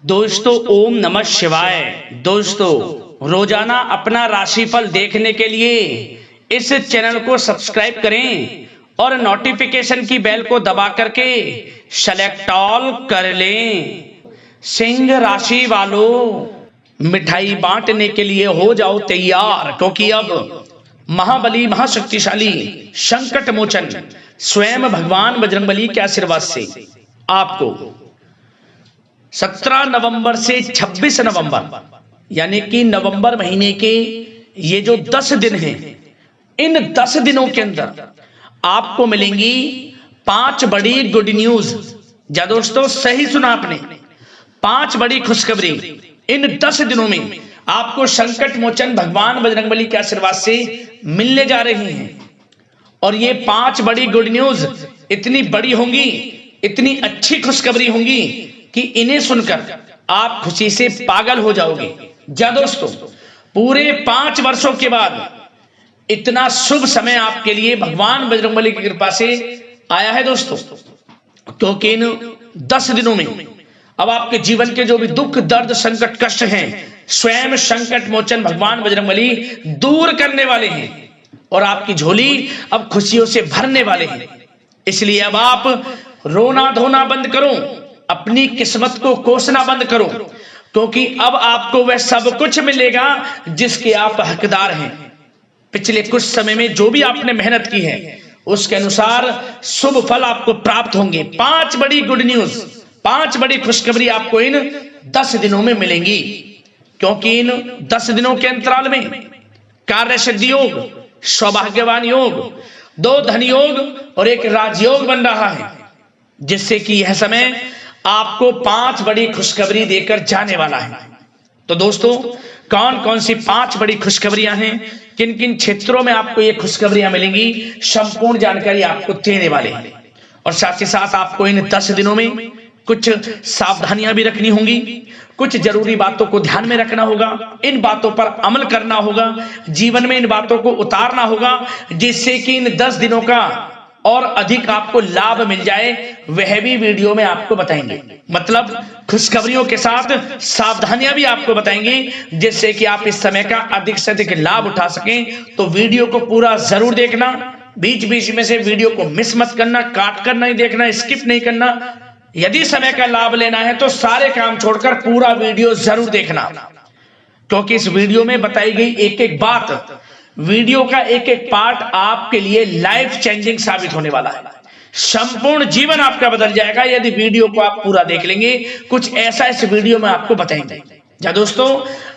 दोस्तों ओम नमः शिवाय। दोस्तों रोजाना अपना राशिफल देखने के लिए इस चैनल को सब्सक्राइब करें और नोटिफिकेशन की बेल को दबा करके सेलेक्ट ऑल कर लें। सिंह राशि वालों, मिठाई बांटने के लिए हो जाओ तैयार, क्योंकि अब महाबली महाशक्तिशाली संकट मोचन स्वयं भगवान बजरंगबली के आशीर्वाद से आपको 17 नवंबर से 26 नवंबर यानी कि नवंबर महीने के ये जो 10 दिन हैं, इन 10 दिनों के अंदर आपको मिलेंगी 5 बड़ी गुड न्यूज। जा दोस्तों, सही सुना आपने, 5 बड़ी खुशखबरी इन 10 दिनों में आपको संकट मोचन भगवान बजरंगबली के आशीर्वाद से मिलने जा रही हैं। और ये 5 बड़ी गुड न्यूज इतनी बड़ी होंगी, इतनी अच्छी खुशखबरी होंगी कि इन्हें सुनकर आप खुशी से पागल हो जाओगे। जा दोस्तों, पूरे 5 वर्षों के बाद इतना शुभ समय आपके लिए भगवान बजरंगबली की कृपा से आया है दोस्तों, क्योंकि इन 10 दिनों में अब आपके जीवन के जो भी दुख दर्द संकट कष्ट हैं, स्वयं संकट मोचन भगवान बजरंगबली दूर करने वाले हैं और आपकी झोली अब खुशियों से भरने वाले हैं। इसलिए अब आप रोना धोना बंद करो, अपनी किस्मत को कोसना बंद करो, क्योंकि अब आपको वह सब कुछ मिलेगा जिसके आप हकदार हैं। पिछले कुछ समय में जो भी आपने मेहनत की है उसके अनुसार शुभ फल आपको प्राप्त होंगे। 5 बड़ी गुड न्यूज, 5 बड़ी खुशखबरी आपको इन 10 दिनों में मिलेंगी, क्योंकि इन 10 दिनों के अंतराल में कार्य सिद्धि योग, सौभाग्यवान योग, 2 धन योग और 1 राजयोग बन रहा है, जिससे कि यह समय आपको 5 बड़ी खुशखबरी देकर जाने वाला है। तो दोस्तों, कौन कौन सी 5 बड़ी खुशखबरियां हैं, किन किन क्षेत्रों में आपको ये खुशखबरियां मिलेंगी, संपूर्ण जानकारी आपको देने वाले हैं। और साथ ही साथ आपको इन 10 दिनों में कुछ सावधानियां भी रखनी होंगी, कुछ जरूरी बातों को ध्यान में रखना होगा, इन बातों पर अमल करना होगा, जीवन में इन बातों को उतारना होगा, जिससे कि इन 10 दिनों का और अधिक आपको लाभ मिल जाए। वह भी वीडियो में आपको बताएंगे, मतलब खुशखबरियों के साथ सावधानियां भी आपको बताएंगे, जिससे कि आप इस समय का अधिक से अधिक लाभ उठा सकें। तो वीडियो को पूरा जरूर देखना, बीच बीच में से वीडियो को मिस मत करना, काट कर नहीं देखना, स्किप नहीं करना। यदि समय का लाभ लेना है तो सारे काम छोड़कर पूरा वीडियो जरूर देखना, क्योंकि इस वीडियो में बताई गई एक एक बात, वीडियो का एक एक पार्ट आपके लिए लाइफ चेंजिंग साबित होने वाला है। संपूर्ण जीवन आपका बदल जाएगा यदि वीडियो को आप पूरा देख लेंगे। कुछ ऐसा इस वीडियो में आपको बताएंगे। जा दोस्तों,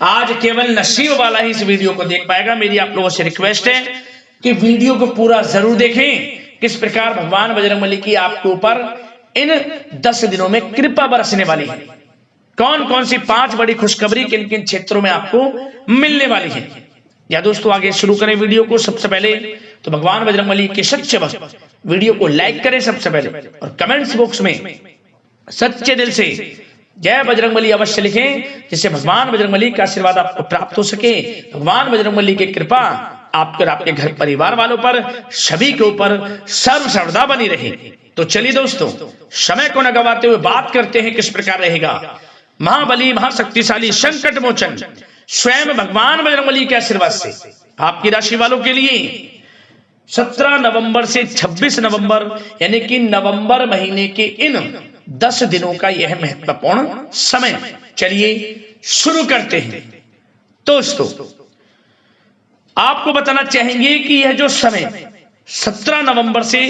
आज केवल नसीब वाला ही इस वीडियो को देख पाएगा। मेरी आप लोगों से रिक्वेस्ट है कि वीडियो को पूरा जरूर देखें, किस प्रकार भगवान बजरंगबली की आपके ऊपर इन 10 दिनों में कृपा बरसने वाली है। कौन कौन सी 5 बड़ी खुशखबरी किन किन क्षेत्रों में आपको मिलने वाली है। या दोस्तों, आगे शुरू करें वीडियो को। सबसे पहले तो भगवान बजरंगबली के सच्चे भक्त वीडियो को लाइक करें सबसे पहले, और कमेंट्स बॉक्स में सच्चे दिल से जय बजरंगबली अवश्य लिखें, जिससे भगवान बजरंगबली का आशीर्वाद आपको प्राप्त हो सके, भगवान बजरंगबली की कृपा आपके और आपके घर परिवार वालों पर सभी के ऊपर सर्वदा बनी रहे। तो चलिए दोस्तों, समय को न गवाते हुए बात करते हैं किस प्रकार रहेगा महाबली महाशक्तिशाली संकट मोचन स्वयं भगवान बजरंगबली के आशीर्वाद से आपकी राशि वालों के लिए 17 नवंबर से 26 नवंबर यानी कि नवंबर महीने के इन 10 दिनों का यह महत्वपूर्ण समय। चलिए शुरू करते हैं। दोस्तों, आपको बताना चाहेंगे कि यह जो समय 17 नवंबर से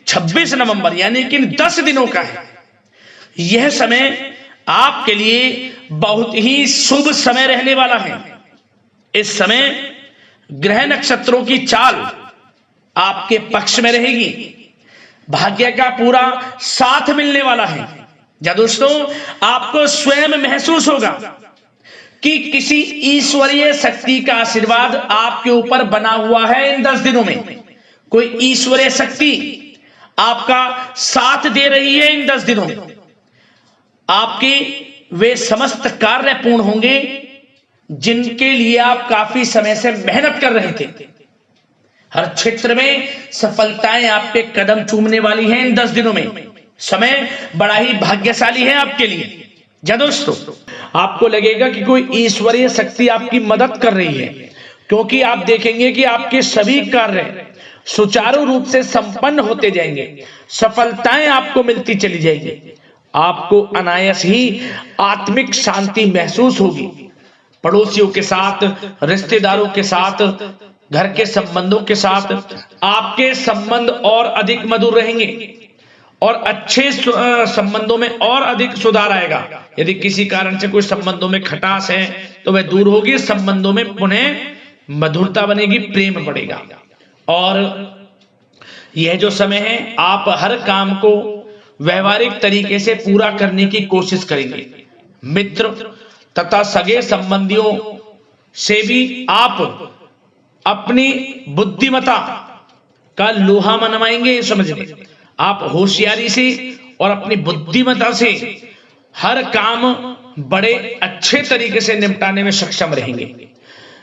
26 नवंबर यानी कि 10 दिनों का है, यह समय आपके लिए बहुत ही शुभ समय रहने वाला है। इस समय ग्रह नक्षत्रों की चाल आपके पक्ष में रहेगी, भाग्य का पूरा साथ मिलने वाला है। या दोस्तों, आपको स्वयं महसूस होगा कि किसी ईश्वरीय शक्ति का आशीर्वाद आपके ऊपर बना हुआ है। इन 10 दिनों में कोई ईश्वरीय शक्ति आपका साथ दे रही है। इन 10 दिनों में आपके वे समस्त कार्य पूर्ण होंगे जिनके लिए आप काफी समय से मेहनत कर रहे थे। हर क्षेत्र में सफलताएं आपके कदम चूमने वाली हैं इन 10 दिनों में। समय बड़ा ही भाग्यशाली है आपके लिए। या दोस्तों, आपको लगेगा कि कोई ईश्वरीय शक्ति आपकी मदद कर रही है, क्योंकि आप देखेंगे कि आपके सभी कार्य सुचारू रूप से संपन्न होते जाएंगे, सफलताएं आपको मिलती चली जाएंगी, आपको अनायास ही आत्मिक शांति महसूस होगी। पड़ोसियों के साथ, रिश्तेदारों के साथ, घर के संबंधों के साथ आपके संबंध और अधिक मधुर रहेंगे और अच्छे संबंधों में और अधिक सुधार आएगा। यदि किसी कारण से कोई संबंधों में खटास है तो वह दूर होगी, संबंधों में पुनः मधुरता बनेगी, प्रेम बढ़ेगा। और यह जो समय है, आप हर काम को व्यवहारिक तरीके से पूरा करने की कोशिश करेंगे। मित्र तथा सगे संबंधियों से भी आप अपनी बुद्धिमत्ता का लोहा मनवाएंगे। समझ लें, आप होशियारी से और अपनी बुद्धिमत्ता से हर काम बड़े अच्छे तरीके से निपटाने में सक्षम रहेंगे।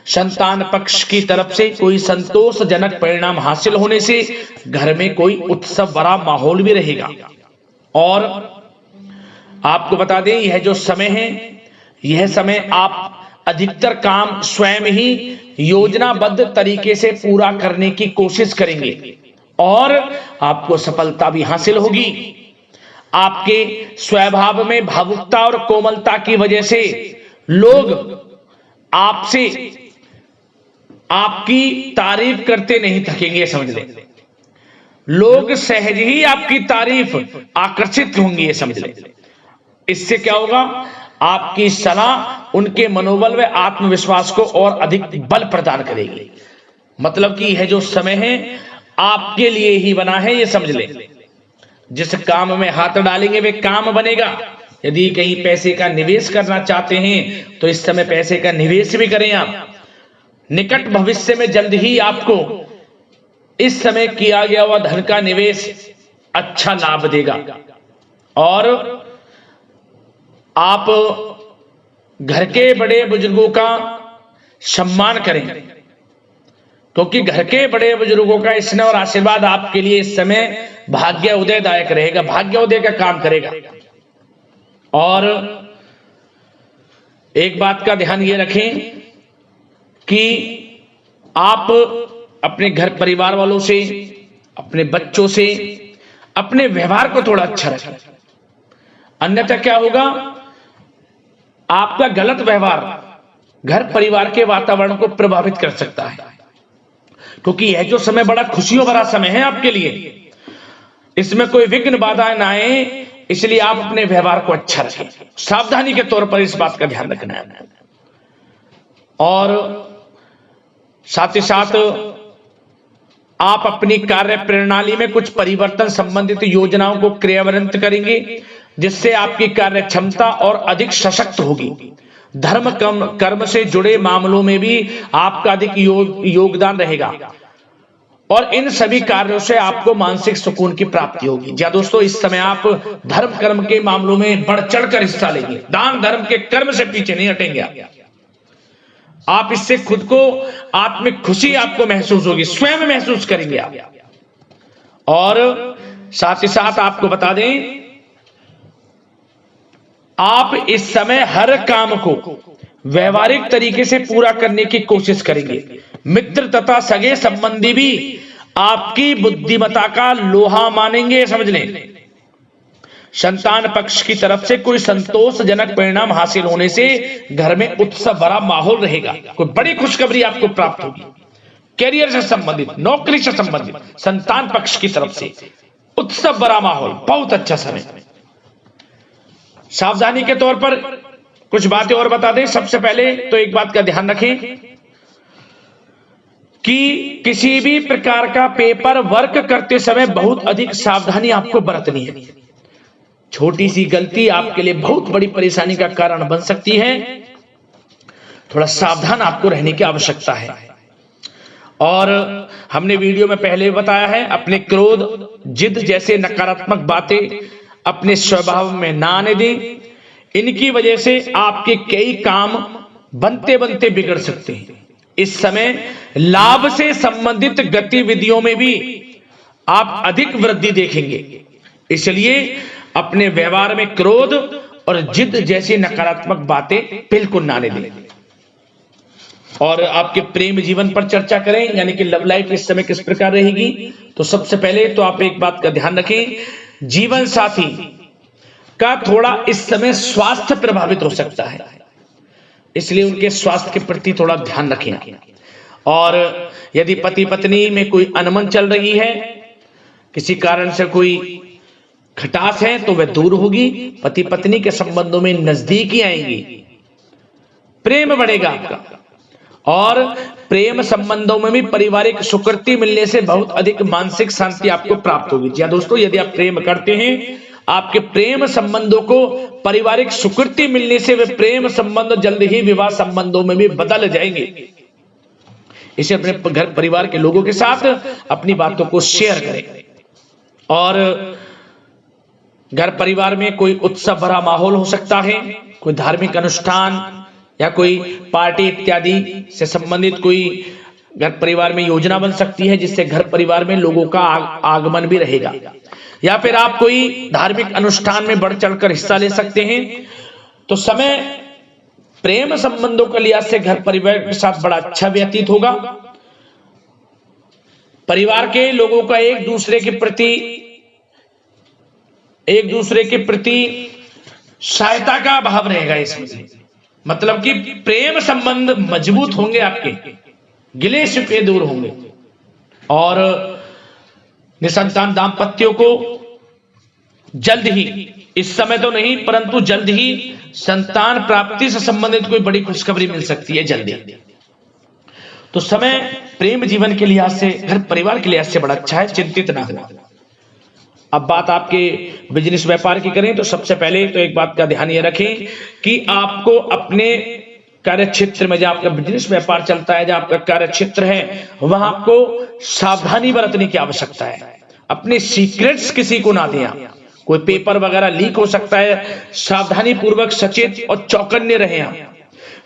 संतान पक्ष की तरफ से कोई संतोषजनक परिणाम हासिल होने से घर में कोई उत्सव भरा माहौल भी रहेगा। और आपको बता दें, यह जो समय है, यह समय आप अधिकतर काम स्वयं ही योजनाबद्ध तरीके से पूरा करने की कोशिश करेंगे और आपको सफलता भी हासिल होगी। आपके स्वभाव में भावुकता और कोमलता की वजह से लोग आपसे आपकी तारीफ करते नहीं थकेंगे। समझ लें, लोग सहज ही आपकी तारीफ आकर्षित होंगे, ये समझ लें। इससे क्या होगा, आपकी सलाह उनके मनोबल व आत्मविश्वास को और अधिक बल प्रदान करेगी। मतलब कि यह जो समय है आपके लिए ही बना है, ये समझ लें। जिस काम में हाथ डालेंगे वे काम बनेगा। यदि कहीं पैसे का निवेश करना चाहते हैं तो इस समय पैसे का निवेश भी करें आप। निकट भविष्य में जल्द ही आपको इस समय किया गया हुआ धन का निवेश अच्छा लाभ देगा। और आप घर के बड़े बुजुर्गों का सम्मान करें, क्योंकि घर के बड़े बुजुर्गों का स्नेह और आशीर्वाद आपके लिए इस समय भाग्य उदयदायक रहेगा, भाग्य उदय का काम करेगा। और एक बात का ध्यान ये रखें कि आप अपने घर परिवार वालों से, अपने बच्चों से अपने व्यवहार को थोड़ा अच्छा रखें। अन्यथा क्या होगा, आपका गलत व्यवहार घर परिवार के वातावरण को प्रभावित कर सकता है। क्योंकि यह जो समय बड़ा खुशियों भरा समय है आपके लिए, इसमें कोई विघ्न बाधाएं ना आए, इसलिए आप अपने व्यवहार को अच्छा रखें। सावधानी के तौर पर इस बात का ध्यान रखना है। और साथ ही साथ आप अपनी कार्य प्रणाली में कुछ परिवर्तन संबंधित योजनाओं को क्रियान्वित करेंगे, जिससे आपकी कार्य क्षमता और अधिक सशक्त होगी। धर्म कर्म से जुड़े मामलों में भी आपका अधिक योगदान रहेगा और इन सभी कार्यों से आपको मानसिक सुकून की प्राप्ति होगी। जी दोस्तों, इस समय आप धर्म कर्म के मामलों में बढ़ चढ़कर हिस्सा लेंगे। दान धर्म के कर्म से पीछे नहीं हटेंगे आप। इससे खुद को आत्मिक खुशी आपको महसूस होगी, स्वयं महसूस करेंगे आप। और साथ ही साथ आपको बता दें, आप इस समय हर काम को व्यवहारिक तरीके से पूरा करने की कोशिश करेंगे। मित्र तथा सगे संबंधी भी आपकी बुद्धिमत्ता का लोहा मानेंगे। समझ लें, संतान पक्ष की तरफ से कोई संतोषजनक परिणाम हासिल होने से घर में उत्सव भरा माहौल रहेगा। कोई बड़ी खुशखबरी आपको प्राप्त होगी। कैरियर से संबंधित, नौकरी से संबंधित, संतान पक्ष की तरफ से उत्सव भरा माहौल, बहुत अच्छा समय। सावधानी के तौर पर कुछ बातें और बता दें। सबसे पहले तो एक बात का ध्यान रखें कि किसी भी प्रकार का पेपर वर्क करते समय बहुत अधिक सावधानी आपको बरतनी है। छोटी सी गलती आपके लिए बहुत बड़ी परेशानी का कारण बन सकती है। थोड़ा सावधान आपको रहने की आवश्यकता है। और हमने वीडियो में पहले बताया है, अपने क्रोध, जिद जैसे नकारात्मक बातें अपने स्वभाव में ना आने दें। इनकी वजह से आपके कई काम बनते बनते बिगड़ सकते हैं। इस समय लाभ से संबंधित गतिविधियों में भी आप अधिक वृद्धि देखेंगे। इसलिए अपने व्यवहार में क्रोध और जिद जैसी नकारात्मक बातें बिल्कुल ना आने दें। और आपके प्रेम जीवन पर चर्चा करें, यानी कि लव लाइफ इस समय किस प्रकार रहेगी। तो सबसे पहले तो आप एक बात का ध्यान रखें, जीवन साथी का थोड़ा इस समय स्वास्थ्य प्रभावित हो सकता है, इसलिए उनके स्वास्थ्य के प्रति थोड़ा ध्यान रखें। और यदि पति पत्नी में कोई अनबन चल रही है, किसी कारण से कोई खटास है, तो वह दूर होगी। पति पत्नी के संबंधों में नजदीकी आएंगी, प्रेम बढ़ेगा आपका। और प्रेम संबंधों में भी पारिवारिक स्वीकृति मिलने से बहुत अधिक मानसिक शांति आपको प्राप्त होगी। जी दोस्तों, यदि आप प्रेम करते हैं, आपके प्रेम संबंधों को पारिवारिक स्वीकृति मिलने से वे प्रेम संबंध जल्द ही विवाह संबंधों में भी बदल जाएंगे। इसे अपने घर परिवार के लोगों के साथ अपनी बातों को शेयर करें। और घर परिवार में कोई उत्सव भरा माहौल हो सकता है, कोई धार्मिक अनुष्ठान या कोई पार्टी इत्यादि से संबंधित कोई घर परिवार में योजना बन सकती है, जिससे घर परिवार में लोगों का आगमन भी रहेगा। या फिर आप कोई धार्मिक अनुष्ठान में बढ़ चढ़कर हिस्सा ले सकते हैं। तो समय प्रेम संबंधों के लिहाज से घर परिवार के साथ बड़ा अच्छा व्यतीत होगा। परिवार के लोगों का एक दूसरे के प्रति सहायता का भाव रहेगा इसमें, मतलब कि प्रेम संबंध मजबूत होंगे, आपके गिले शिकवे दूर होंगे। और निसंतान दाम्पत्यों को जल्द ही, इस समय तो नहीं परंतु जल्द ही संतान प्राप्ति से संबंधित कोई बड़ी खुशखबरी मिल सकती है जल्दी। तो समय प्रेम जीवन के लिहाज से, घर परिवार के लिहाज से बड़ा अच्छा है, चिंतित ना हो। अब बात आपके बिजनेस व्यापार की करें, तो सबसे पहले तो एक बात का ध्यान ये रखें कि आपको अपने कार्य क्षेत्र में, जहां आपका बिजनेस व्यापार चलता है, जहां आपका कार्य क्षेत्र है, वहां आपको सावधानी बरतने की आवश्यकता है। अपने सीक्रेट्स किसी को ना दें। कोई पेपर वगैरह लीक हो सकता है, सावधानी पूर्वक सचेत और चौकन्ने रहें। आप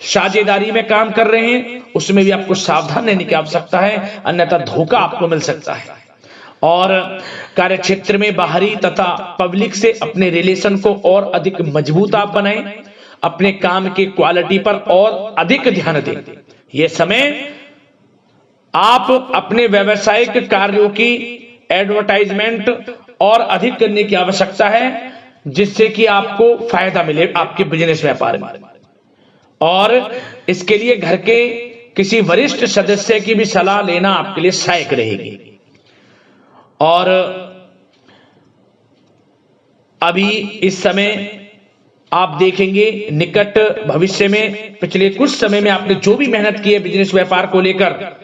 साझेदारी में काम कर रहे हैं, उसमें भी आपको सावधान रहने की आवश्यकता है, अन्यथा धोखा आपको मिल सकता है। और कार्य क्षेत्र में बाहरी तथा पब्लिक से अपने रिलेशन को और अधिक मजबूत आप बनाएं। अपने काम की क्वालिटी पर और अधिक ध्यान दें। यह समय आप अपने व्यावसायिक कार्यों की एडवर्टाइजमेंट और अधिक करने की आवश्यकता है, जिससे कि आपको फायदा मिले आपके बिजनेस व्यापार में। और इसके लिए घर के किसी वरिष्ठ सदस्य की भी सलाह लेना आपके लिए सहायक रहेगी। और अभी इस समय आप देखेंगे, निकट भविष्य में, पिछले कुछ समय में आपने जो भी मेहनत की है बिजनेस व्यापार को लेकर,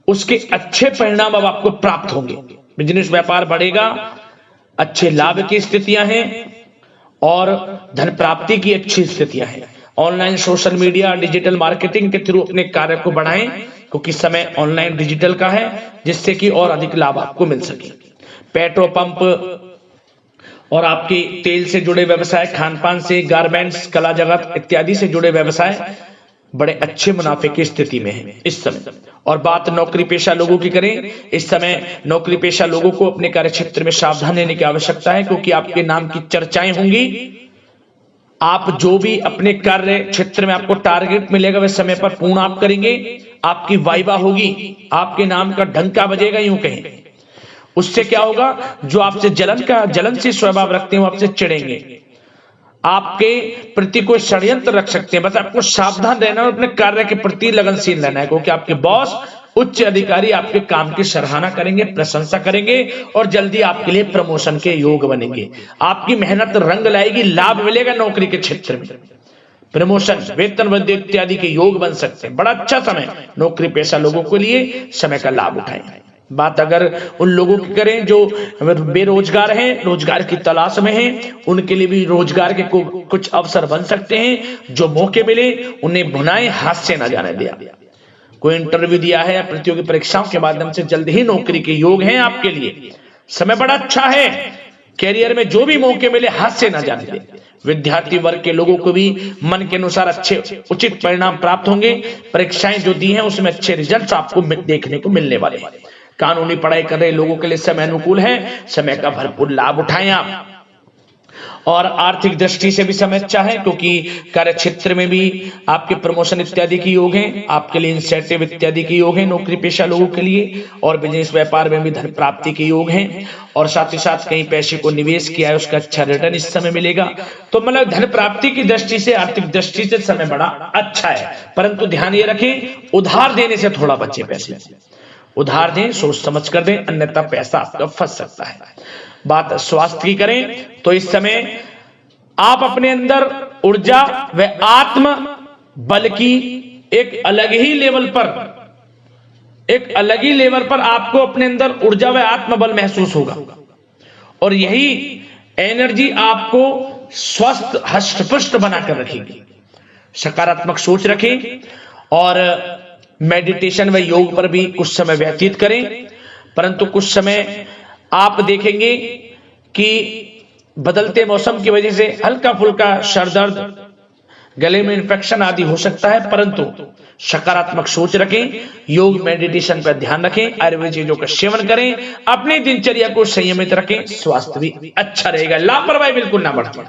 उसके अच्छे परिणाम अब आपको प्राप्त होंगे। बिजनेस व्यापार बढ़ेगा, अच्छे लाभ की स्थितियां हैं और धन प्राप्ति की अच्छी स्थितियां हैं। Online social media digital marketing के थ्रू अपने कार्य को बढ़ाएं, क्योंकि समय ऑनलाइन डिजिटल का है, जिससे कि और अधिक लाभ आपको मिल सके। पेट्रोल पंप और आपके तेल से जुड़े व्यवसाय, खान पान से, गारमेंट्स, कला जगत इत्यादि से जुड़े व्यवसाय बड़े अच्छे मुनाफे की स्थिति में है इस समय। और बात नौकरी पेशा लोगों की करें, इस समय नौकरी पेशा लोगों को अपने कार्य क्षेत्र में सावधान रहने की आवश्यकता है, क्योंकि आपके नाम की चर्चाएं होंगी। आप जो भी अपने कार्य क्षेत्र में आपको टारगेट मिलेगा, वह समय पर पूर्ण आप करेंगे। आपकी वाइवा होगी, आपके नाम का डंका बजेगा, यूं कहें। उससे क्या होगा, जो आपसे जलनशील स्वभाव रखते हैं, वो आपसे चिढ़ेंगे, आपके प्रति कोई षड्यंत्र रख सकते हैं। बस आपको सावधान रहना और अपने कार्य के प्रति लगनशील रहना है, क्योंकि आपके बॉस, उच्च अधिकारी आपके काम की सराहना करेंगे, प्रशंसा करेंगे और जल्दी आपके लिए प्रमोशन के योग बनेंगे। आपकी मेहनत रंग लाएगी, लाभ मिलेगा नौकरी के क्षेत्र में, प्रमोशन, वेतन वृद्धि इत्यादि के योग बन सकते हैं। बड़ा अच्छा समय नौकरी पेशा लोगों के लिए, समय का लाभ उठाएं। बात अगर उन लोगों की करें जो बेरोजगार हैं, रोजगार की तलाश में हैं, उनके लिए भी रोजगार के कुछ अवसर बन सकते हैं। जो मौके मिले उन्हें भुनाएं, हाथ से ना जाने दिया। कोई इंटरव्यू दिया है या प्रतियोगी परीक्षाओं के माध्यम से जल्द ही नौकरी के योग हैं आपके लिए। समय बड़ा अच्छा है, कैरियर में जो भी मौके मिले हाथ से ना जाने दें। विद्यार्थी वर्ग के लोगों को भी मन के अनुसार अच्छे उचित परिणाम प्राप्त होंगे। परीक्षाएं जो दी हैं उसमें अच्छे रिजल्ट आपको देखने को मिलने वाले हैं। कानूनी पढ़ाई कर रहे लोगों के लिए समय अनुकूल है, समय का भरपूर लाभ उठाएं आप। और आर्थिक दृष्टि से भी समय अच्छा है, क्योंकि कार्य क्षेत्र में भी आपके प्रमोशन इत्यादि के योग हैं, आपके लिए इंसेंटिव इत्यादि के योग हैं नौकरी पेशा लोगों के लिए, और बिजनेस व्यापार में भी धन प्राप्ति के योग हैं, और साथ ही साथ कहीं पैसे को निवेश किया है उसका अच्छा रिटर्न इस समय मिलेगा। तो मतलब धन प्राप्ति की दृष्टि से, आर्थिक दृष्टि से समय बड़ा अच्छा है। परंतु ध्यान ये रखें, उधार देने से थोड़ा बचे, पैसे उधार दें, सोच समझ कर दें, अन्यथा पैसा आपका फंस सकता है। बात स्वास्थ्य की करें तो इस समय आप अपने अंदर ऊर्जा व आत्म बल की एक अलग ही लेवल पर आपको अपने अंदर ऊर्जा व आत्म बल महसूस होगा, और यही एनर्जी आपको स्वस्थ हष्ट-पुष्ट बनाकर रखेगी। सकारात्मक सोच रखें और मेडिटेशन व योग पर भी कुछ समय व्यतीत करें। परंतु कुछ समय आप देखेंगे कि बदलते मौसम की वजह से हल्का फुल्का सर दर्द, गले में इन्फेक्शन आदि हो सकता है, परंतु सकारात्मक सोच रखें, योग मेडिटेशन पर ध्यान रखें, आयुर्वेद चीजों का सेवन करें, अपनी दिनचर्या को संयमित रखें, स्वास्थ्य भी अच्छा रहेगा। लापरवाही बिल्कुल ना बरतें।